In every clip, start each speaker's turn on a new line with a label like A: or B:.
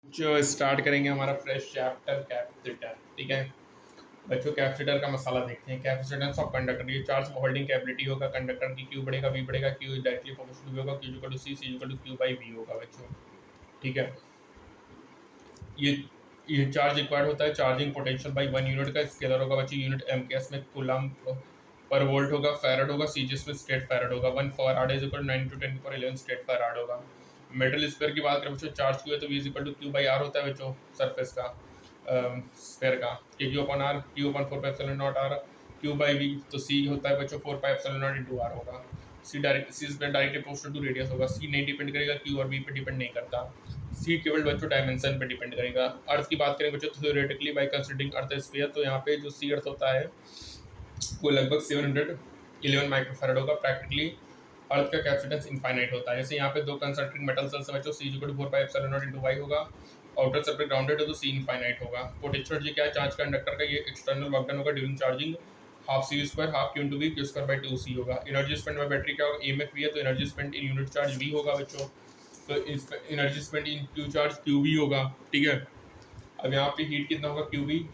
A: जो स्टार्ट करेंगे हमारा फ्रेश चैप्टर कैपेसिटर। ठीक है बच्चों, कैपेसिटर का मसाला देखते हैं। कैपेसिटेंस ऑफ कंडक्टर, ये चार्ज होल्डिंग कैपेबिलिटी होगा कंडक्टर की। क्यू बढ़ेगा, वी बढ़ेगा, क्यू डायरेक्टली प्रोपोर्शनल होगा, Q equal to C equal to Q by V होगा बच्चों। ठीक है, ये ये चार्ज रिक्वायर्ड होता है चार्जिंग पोटेंशियल बाई 1 यूनिट का स्केलर होगा बच्चों। यूनिट एमकेएस में कूलम पर वोल्ट होगा। फैराड होगा, सीजीएस में स्ट्रेट फैराड होगा। 1 farad is equal 9 × 10⁻11 stat farad होगा। मेटल स्फीयर की बात करें बच्चों, चार्ज क्यू है तो V is equal to Q by R होता है बच्चों, सरफेस का स्फीयर का। K Q upon R, Q upon 4 pi epsilon not R. Q by V तो सी होता है बच्चों 4 pi epsilon naught into R होगा। C directly proportional to radius होगा। सी नहीं डिपेंड करेगा, क्यू और वी पे डिपेंड नहीं करता। सी केवल बच्चों डायमेंशन पे डिपेंड करेगा। अर्थ की बात करें बच्चों, थ्योरेटिकली बाय कंसीडरिंग अर्थ स्फीयर, तो यहाँ पे जो सी अर्थ होता है वो लगभग 711 माइक्रोफैराड होगा। प्रैक्टिकली अर्थ का कैपेसिटेंस इनफाइनाइट होता है। जैसे यहाँ पे दो कंसंट्रिक मेटल सेल्स बच्चों, C equal to 4 pi epsilon naught into Y होगा। आउटर सर्फेस ग्राउंडेड है तो सी इनफाइनाइट होगा। पोटेंशियल एनर्जी क्या है चार्ज कंडक्टर का, ये एक्सटर्नल वर्क डन होगा during charging, half C square half Q into V, Q square by 2 C होगा। एनर्जी स्पेंड बाय बैटरी क्या होगा, EMF वी है तो energy spend in unit charge V होगा बच्चों। तो energy spend in Q charge Q V होगा। ठीक है, अब यहाँ पे हीट कितना होगा, Q V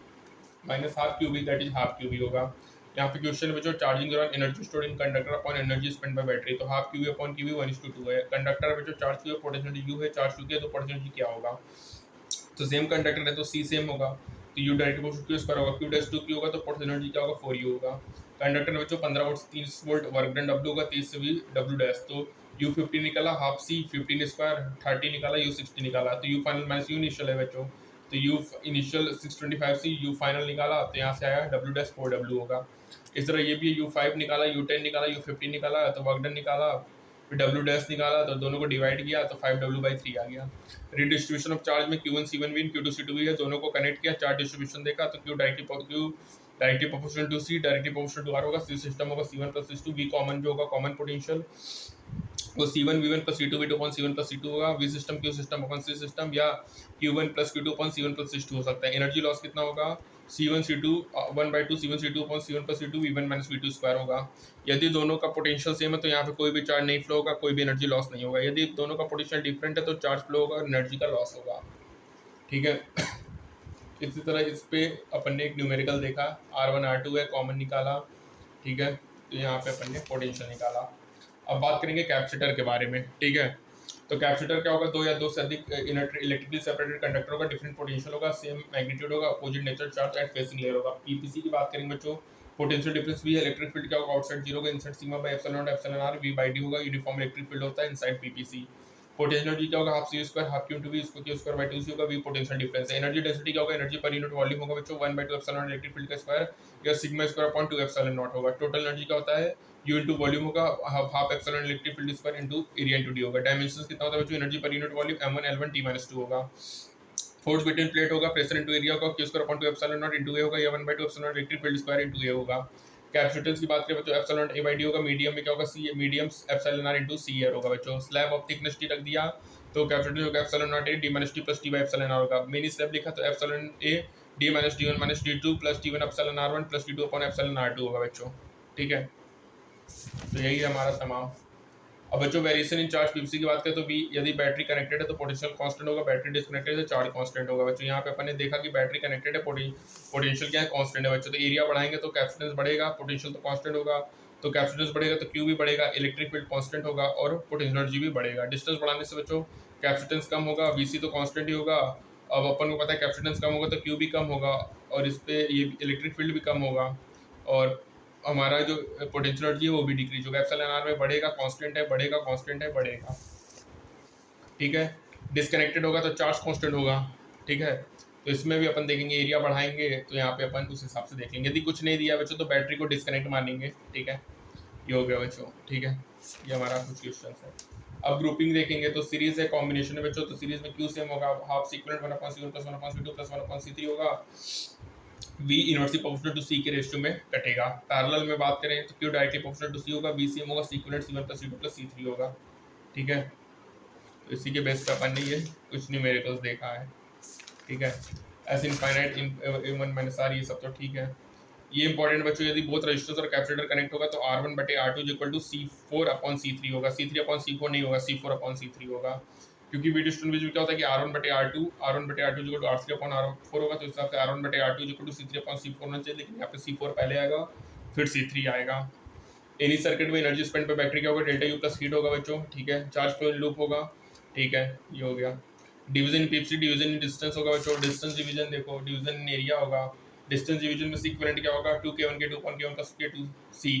A: minus half Q V, that is half Q V होगा। यहाँ पे क्वेश्चन में जो चार्जिंग दौरान energy stored in conductor upon energy spend by battery, तो half Q V upon Q V 1:2 है। कंडक्टर में जो चार्ज क्यू है पोटेंशियल यू है, चार्ज क्यू है तो पोटेंशियल क्या होगा, तो सेम कंडक्टर है तो सी सेम होगा, तो you direct proportional Q square होगा। क्यू डैश 2 क्यू होगा तो पोटेंशियल एनर्जी क्या होगा, 4 यू होगा। कंडक्टर में बच्चों 15 volt 30 volt work done W होगा, 30 से भी डब्ल्यू डैश, तो यू 50 निकाला, हाफ सी 15 स्क्वायर 30 निकाला, यू 60 निकाला, तो U final minus U initial है बच्चों, तो U initial 625 C U final निकाला, तो यहाँ से आया डब्ल्यू डैश 4 डब्ल्यू होगा। इस तरह ये भी यू 5 निकाला, यू 10 निकाला, यू 15 निकाला, तो वर्क डन निकाला, फिर डब्ल्यू डैश निकाला, तो दोनों को डिवाइड किया तो 5W/3 आ गया। रिडिस्ट्रीब्यूशन ऑफ चार्ज में Q1 C1 V Q2 C2 V है, दोनों को कनेक्ट किया, चार्ज डिस्ट्रीब्यूशन देखा तो Q directly proportional to C, directly proportional to R होगा। सी सिस्टम होगा C1 + C2, V कॉमन जो होगा कॉमन पोटेंशियल वो C1 V1 + C2 V2 upon C1 + C2 होगा। V system Q system upon C system, या Q1 + Q2 upon C1 + C2 हो सकता है। एनर्जी लॉस कितना होगा, C1 C2 1/2 C1 C2 upon C1 + C2 V1 - V2 square होगा। यदि दोनों का पोटेंशियल सेम है तो यहाँ पे कोई भी चार्ज नहीं फ्लो होगा, कोई भी एनर्जी लॉस नहीं होगा। यदि दोनों का पोटेंशियल डिफरेंट है तो चार्ज फ्लो होगा, एनर्जी का लॉस होगा। ठीक है, इसी तरह इस पे अपन ने एक न्यूमेरिकल देखा, R1 R2 है, कॉमन निकाला। ठीक है, तो यहाँ पे अपन ने पोटेंशियल निकाला। अब बात करेंगे कैपेसिटर के बारे में। ठीक है, तो कैपेसिटर क्या होगा, दो या दो से अधिक इलेक्ट्रिकली सेपरेटेड कंडक्टर होगा, डिफरेंट पोटेंशियल होगा, सेम मैग्नीट्यूड होगा, opposite nature charge at facing layer होगा। पीपीसी की बात करेंगे बच्चों, पोटेंशियल डिफरेंस भी है। इलेक्ट्रिक फील्ड क्या होगा, आउटसाइड जीरो होगा, inside sigma by epsilon naught epsilon R, V by D होगा। यूनिफॉर्म इलेक्ट्रिक फील्ड होता है इनसाइड पीपीसी। पोटेंशियल एनर्जी क्या होगा, half C square half Q to V, इसको क्यू स्क्वायर बाई 2 सी होगा। वी पोटेंशियल डिफरेंस है। Energy density क्या होगा, एनर्जी पर यूनिट वॉल्यूम होगा बच्चों 1/2 एप्सिलॉन इलेक्ट्रिक फील्ड का स्क्वायर, या sigma square upon 2 epsilon not होगा। टोटल एनर्जी क्या होता है, यू इंटू वॉल्यूम होगा, half epsilon electric field square into area into D होगा। डायमेंशंस कितना होता है बच्चों, एनर्जी पर unit volume m1 L1 T-2 होगा। फोर्स बिटवीन प्लेट होगा, प्रेशर इंटू एरिया होगा, Q square upon 2 epsilon naught into A होगा, या 1/2 epsilon electric field square into A होगा। कैपेसिटेंस की बात करें बच्चों, एप्सिलॉन A/D होगा। मीडियम में क्या होगा, सी मीडियम एप्सिलॉन आर इंटू सी होगा बच्चों। स्लैब ऑफ थिकनेस टी रख दिया तो कैपेसिटेंस होगा epsilon naught A D - T + T epsilon R होगा। मिनी स्लैब लिखा तो epsilon A D - D1 - D2 + T1 epsilon R1 + T2 upon epsilon R2 होगा बच्चों। ठीक है, तो यही है हमारा तमाम। अब बच्चों वेरिएशन इन चार्ज पीपीसी की बात करें तो वी, यदि बैटरी कनेक्टेड है तो पोटेंशियल कांस्टेंट होगा, बैटरी डिस्कनेक्टेड है तो चार्ज कांस्टेंट होगा बच्चों। यहाँ पे अपन ने देखा कि बैटरी कनेक्टेड है, पोटेंशियल क्या है, कांस्टेंट है बच्चों। तो एरिया बढ़ाएंगे तो कैपेसिटेंस बढ़ेगा, पोटेंशियल तो कांस्टेंट होगा, तो कैपेसिटेंस बढ़ेगा तो क्यू भी बढ़ेगा, इलेक्ट्रिक फील्ड कांस्टेंट होगा और पोटेंशियल एनर्जी भी बढ़ेगा। डिस्टेंस बढ़ाने से बच्चों कैपेसिटेंस कम होगा, वीसी तो कांस्टेंट ही होगा। अब अपन को पता है कैपेसिटेंस कम होगा तो क्यू भी कम होगा, और इस पे ये इलेक्ट्रिक फील्ड भी कम होगा, और हमारा जो पोटेंशियल एनर्जी है वो भी डिक्रीज होगा। एप्सिलॉन आर में बढ़ेगा, कांस्टेंट है, बढ़ेगा, कांस्टेंट है, बढ़ेगा। ठीक है, डिस्कनेक्टेड होगा तो चार्ज कांस्टेंट होगा। ठीक है, तो इसमें भी अपन देखेंगे, एरिया बढ़ाएंगे तो यहाँ पे अपन उस हिसाब से देखेंगे। यदि कुछ नहीं दिया बच्चों तो बैटरी को डिस्कनेक्ट मानेंगे। ठीक है, ये हो गया बच्चों। ठीक है, ये हमारा कुछ क्वेश्चन है। अब ग्रुपिंग देखेंगे तो सीरीज है, कॉम्बिनेशन है बच्चों, तो सीरीज में क्यू सेम होगा, half C equivalent 1/C1 + 1/C2 + 1/C3 होगा। V inversely proportional to C के रेशियो में कटेगा। पैरेलल में बात करें तो Q directly proportional to C होगा, V सेम होगा, सीक्वेंट C1 + C2 + C3 होगा। ठीक है, तो इसी के बेस पे अपन ने ये कुछ न्यूमेरिकल्स देखा है। ठीक है, एस इनफाइनाइट इन -R, ये सब तो ठीक है। ये इंपॉर्टेंट बच्चों, यदि बोथ रजिस्टर्स और कैपेसिटर कनेक्ट होगा तो R1/R2 = C4/C3 होगा। C3/C4 नहीं होगा, C4/C3 होगा, क्योंकि वी डिस्टेंस में क्या होता है कि R1/R2 इक्वल टू R3/R4 होगा, तो इस हिसाब से R1/R2 इक्वल टू C3/C4 होना चाहिए, लेकिन यहाँ पे C4 पहले आएगा फिर C3 आएगा। एनी सर्किट में एनर्जी स्पेंड पे बैटरी क्या होगा, डेल्टा यू प्लस हीट होगा बच्चों, ठीक है। चार्ज फ्लो इन लूप होगा, ठीक है, ये हो गया। Division in PPC, division in distance होगा बच्चों, डिस्टेंस डिवीजन देखो, डिवीजन इन एरिया होगा, डिस्टेंस डिवीजन में सीक्वेंट क्या होगा, 2k1 k2 upon k1 plus k2 c,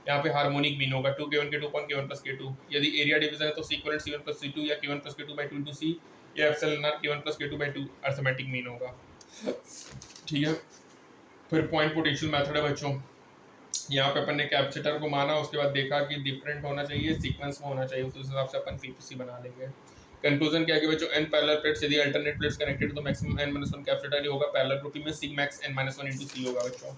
A: यहाँ पे हार्मोनिक मीन होगा 2k1 k2 upon k1 plus k2। यदि एरिया डिवीजन है तो सीक्वेंट c1 plus c2 या k1 plus k2 by 2 into c या epsilon r k1 plus k2 by 2 arithmetic mean होगा, ठीक है। फिर पॉइंट पोटेंशियल मेथड है बच्चों, यहाँ पे अपन ने कैपेसिटर को माना, उसके बाद देखा कि डिफरेंट होना चाहिए, सीक्वेंस में होना चाहिए, तो उस हिसाब से अपन पीपीसी बना लेंगे। कंक्लूजन क्या है कि बच्चों n पैरेलल प्लेट्स यदि अल्टरनेट प्लेट्स कनेक्टेड तो मैक्सिमम n-1 कैपेसिटर ही होगा, पैरेलल ग्रुपिंग में C Max n-1 into c होगा बच्चों।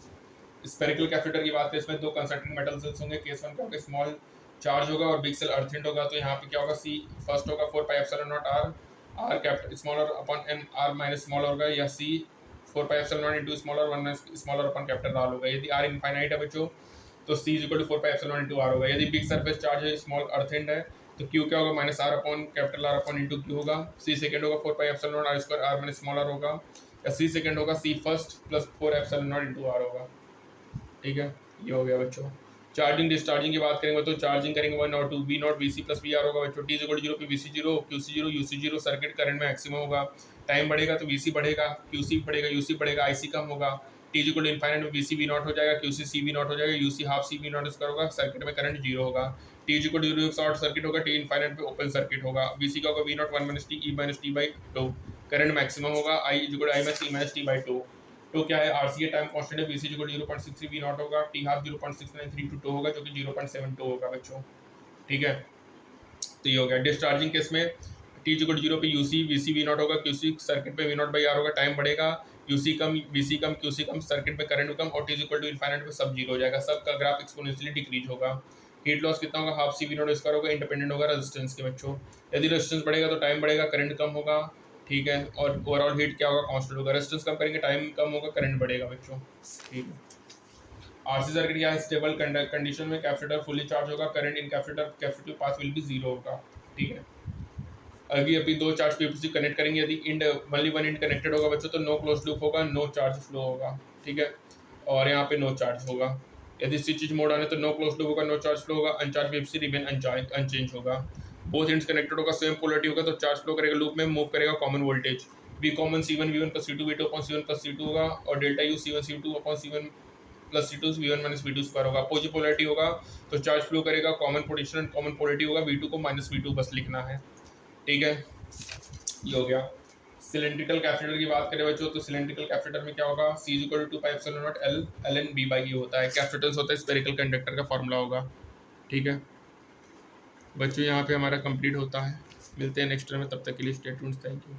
A: स्फेरिकल कैपेसिटर की बात करें, इसमें दो कंसंट्रिक मेटल सेल्स होंगे, केस 1 क्या होगा, स्मॉल चार्ज होगा और बिग सेल अर्थिंड होगा, तो यहाँ पे क्या होगा, c फर्स्ट होगा 4 pi epsilon naught r capital smaller upon n r minus smaller होगा, या c 4 pi epsilon naught into smaller 1 smaller upon capital r होगा। यदि r इनफाइनाइट है बच्चों तो c is equal to 4 pi epsilon into r होगा। यदि big surface charge है, स्मॉल अर्थिंड है, तो q क्या होगा, minus r upon capital R upon into q होगा। c सेकंड होगा 4 pi epsilon r square r minus smaller होगा, या c सेकंड होगा c first plus 4 epsilon naught into r होगा, ठीक है, ये हो गया बच्चों। चार्जिंग डिस्चार्जिंग की बात करेंगे तो चार्जिंग करेंगे 1 और 2 V not VC plus VR होगा बच्चों। t इक्वल 0 पे VC 0 QC 0 UC 0, circuit current में मैक्सिमम होगा, टाइम बढ़ेगा तो VC बढ़ेगा, QC बढ़ेगा, UC बढ़ेगा, IC कम होगा। t इक्वल टू इनफाइनाइट में VC V नॉट हो जाएगा, QC C V नॉट हो जाएगा, UC half C V naught square होगा, सर्किट में करंट 0 होगा। t equal to 0 short circuit होगा, t इनफाइनाइट पे ओपन सर्किट होगा। VC का होगा V naught 1 minus t E minus t by 2, current maximum होगा, I equal to I minus E minus t by 2। तो क्या है, RCA टाइम कांस्टेंट है, VC इक्वल 0.63 V नॉट होगा, t हाफ 0.6932 होगा, जो कि 0.72 होगा बच्चों, ठीक है। तो ये हो गया। डिस्चार्जिंग केस में t इक्वल 0 पे UC VC V नॉट होगा, QC सर्किट पे V नॉट बाई R होगा, टाइम बढ़ेगा, UC कम VC कम QC कम, सर्किट में करंट कम, और t इक्वल टू इनफाइनाइट पे सब जीरो हो जाएगा, सब का ग्राफ एक्सपोनेंशियली डिक्रीज होगा। हीट लॉस कितना होगा, half C V naught square होगा, इंडिपेंडेंट होगा रेजिस्टेंस के बच्चों। यदि रेजिस्टेंस बढ़ेगा तो टाइम बढ़ेगा, करंट कम होगा, ठीक है, और ओवरऑल हीट क्या होगा, कांस्टेंट होगा। रेजिस्टेंस कम करेंगे, टाइम कम होगा, करंट बढ़ेगा बच्चों, ठीक है। आरसी सर्किट क्या है, स्टेबल कंडीशन में कैपेसिटर फुली चार्ज होगा, current in capacitor capacitive path will be 0 होगा, ठीक है। अभी दो चार्ज पीपीसी कनेक्ट करेंगे, यदि end only one end connected होगा बच्चों तो नो क्लोज लूप होगा, नो चार्ज फ्लो होगा, ठीक है, और यहाँ पे नो चार्ज होगा। यदि स्विच मोड आने तो नो क्लोज लूप होगा, नो चार्ज फ्लो होगा, अनचार्ज पीपीसी रिमेन अनचेंज होगा। बोथ इंड्स कनेक्टेड होगा, सेम पोलरिटी होगा, तो चार्ज फ्लो करेगा, लूप में मूव करेगा common voltage, V common C1 V1 plus C2 V2 upon C1 plus C2 होगा, और delta U C1 C2 upon C1 plus C2 V1 minus V2 square होगा। Opposite polarity होगा तो charge flow करेगा, common potential and common polarity होगा, V2 को minus V2 बस लिखना है, ठीक है, ये हो गया। सिलेंड्रिकल कैपेसिटर की बात करें बच्चों तो सिलेंड्रिकल कैपेसिटर में क्या होगा, C is equal to 2 pi epsilon naught L ln B by E होता है। कैपेसिटेंस होता है स्फेरिकल कंडक्टर का फॉर्मूला होगा, ठीक है बच्चों। यहाँ पे हमारा कंप्लीट होता है, मिलते हैं नेक्स्ट में, तब तक के लिए स्टे ट्यून्ड, थैंक यू।